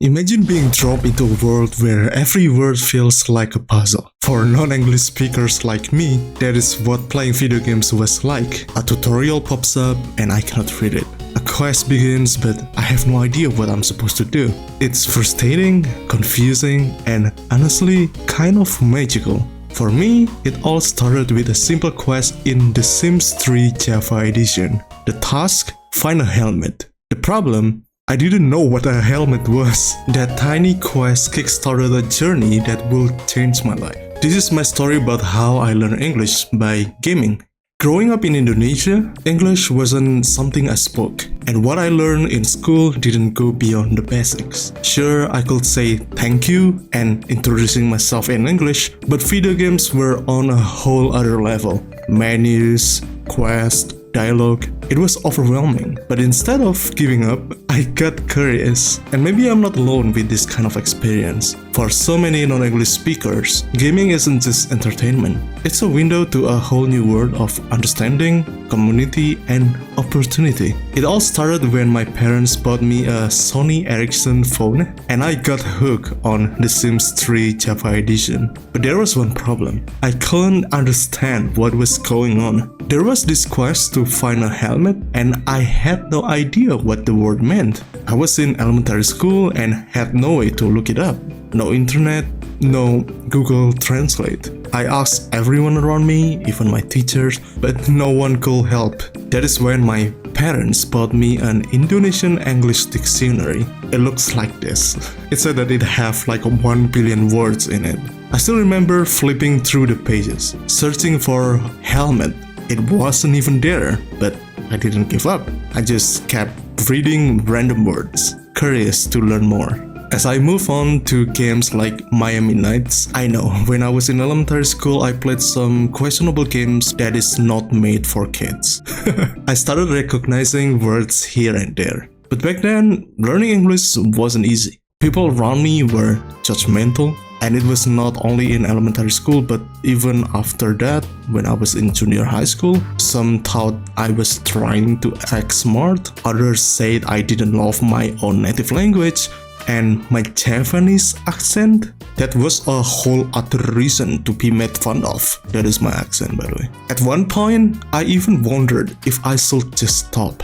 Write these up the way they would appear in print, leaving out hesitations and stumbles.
Imagine being dropped into a world where every word feels like a puzzle. For non-English speakers like me, that is what playing video games was like. A tutorial pops up and I cannot read it. A quest begins but I have no idea what I'm supposed to do. It's frustrating, confusing, and honestly, kind of magical. For me, it all started with a simple quest in The Sims 3 Java Edition. The task? Find a helmet. The problem? I didn't know what a helmet was. That tiny quest kickstarted a journey that will change my life. This is my story about how I learned English by gaming. Growing up in Indonesia, English wasn't something I spoke, and what I learned in school didn't go beyond the basics. Sure, I could say thank you and introducing myself in English, but video games were on a whole other level. Menus, quests, dialogue, it was overwhelming. But instead of giving up, I got curious. And maybe I'm not alone with this kind of experience. For so many non-English speakers, gaming isn't just entertainment. It's a window to a whole new world of understanding, community, and opportunity. It all started when my parents bought me a Sony Ericsson phone and I got hooked on The Sims 3 Java Edition. But there was one problem. I couldn't understand what was going on. There was this quest to find a helmet and I had no idea what the word meant. I was in elementary school and had no way to look it up. No internet, no Google Translate. I asked everyone around me, even my teachers, but no one could help. That is when my parents bought me an Indonesian English dictionary. It looks like this. It said that it have like 1 billion words in it. I still remember flipping through the pages, searching for helmet. It wasn't even there, but I didn't give up. I just kept reading random words, curious to learn more. As I move on to games like Miami Nights, I know when I was in elementary school I played some questionable games that is not made for kids. I started recognizing words here and there. But back then, learning English wasn't easy. People around me were judgmental, and it was not only in elementary school but even after that, when I was in junior high school. Some thought I was trying to act smart, others said I didn't love my own native language, and my Japanese accent, that was a whole other reason to be made fun of. That is my accent, by the way. At one point, I even wondered if I should just stop.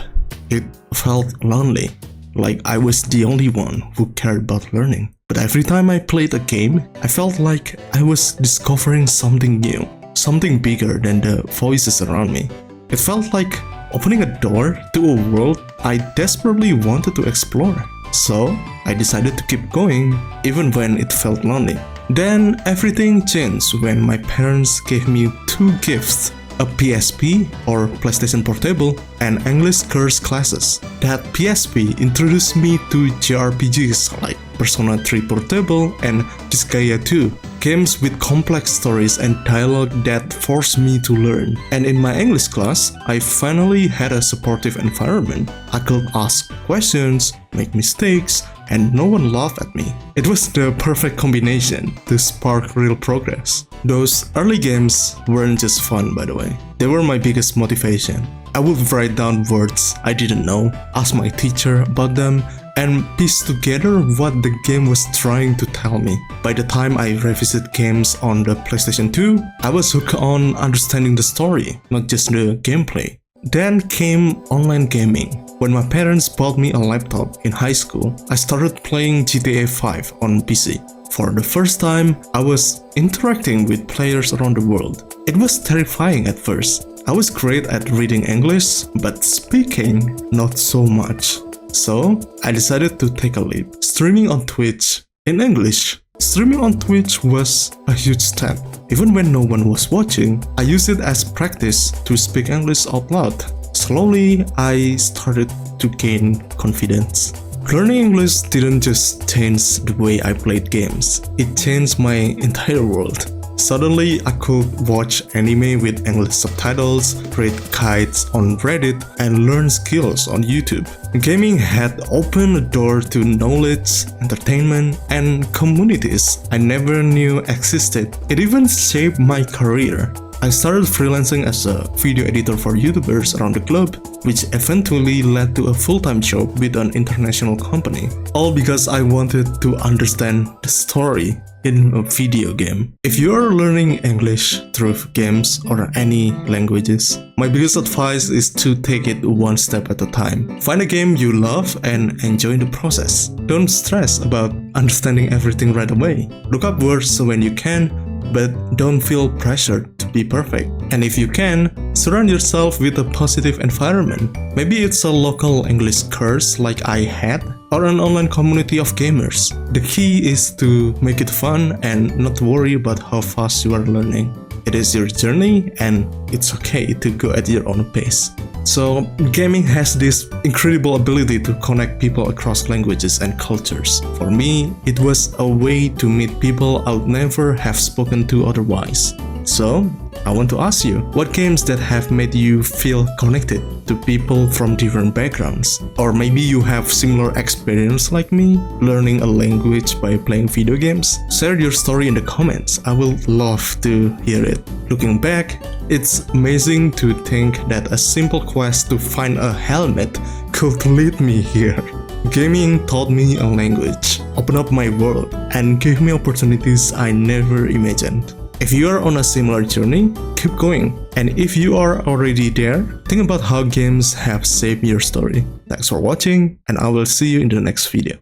It felt lonely, like I was the only one who cared about learning. But every time I played a game, I felt like I was discovering something new, something bigger than the voices around me. It felt like opening a door to a world I desperately wanted to explore. So, I decided to keep going, even when it felt lonely. Then, everything changed when my parents gave me two gifts. A PSP, or PlayStation Portable, and English course classes. That PSP introduced me to JRPGs like Persona 3 Portable and Disgaea 2, games with complex stories and dialogue that forced me to learn. And in my English class, I finally had a supportive environment. I could ask questions, make mistakes, and no one laughed at me. It was the perfect combination to spark real progress. Those early games weren't just fun, by the way. They were my biggest motivation. I would write down words I didn't know, ask my teacher about them, and piece together what the game was trying to tell me. By the time I revisit games on the PlayStation 2, I was hooked on understanding the story, not just the gameplay. Then came online gaming. When my parents bought me a laptop in high school, I started playing GTA 5 on PC. For the first time, I was interacting with players around the world. It was terrifying at first. I was great at reading English, but speaking, not so much. So, I decided to take a leap, streaming on Twitch in English. Streaming on Twitch was a huge step. Even when no one was watching, I used it as practice to speak English out loud. Slowly, I started to gain confidence. Learning English didn't just change the way I played games, it changed my entire world. Suddenly, I could watch anime with English subtitles, read guides on Reddit, and learn skills on YouTube. Gaming had opened a door to knowledge, entertainment, and communities I never knew existed. It even shaped my career. I started freelancing as a video editor for YouTubers around the globe, which eventually led to a full-time job with an international company. All because I wanted to understand the story in a video game. If you are learning English through games or any languages, my biggest advice is to take it one step at a time. Find a game you love and enjoy the process. Don't stress about understanding everything right away. Look up words when you can, but don't feel pressured to be perfect. And if you can, surround yourself with a positive environment. Maybe it's a local English course like I had, or an online community of gamers. The key is to make it fun and not worry about how fast you are learning. It is your journey and it's okay to go at your own pace. So, gaming has this incredible ability to connect people across languages and cultures. For me, it was a way to meet people I would never have spoken to otherwise. So, I want to ask you, what games that have made you feel connected to people from different backgrounds? Or maybe you have similar experience like me, learning a language by playing video games? Share your story in the comments, I will love to hear it. Looking back, it's amazing to think that a simple quest to find a helmet could lead me here. Gaming taught me a language, opened up my world, and gave me opportunities I never imagined. If you are on a similar journey, keep going. And if you are already there, think about how games have shaped your story. Thanks for watching, and I will see you in the next video.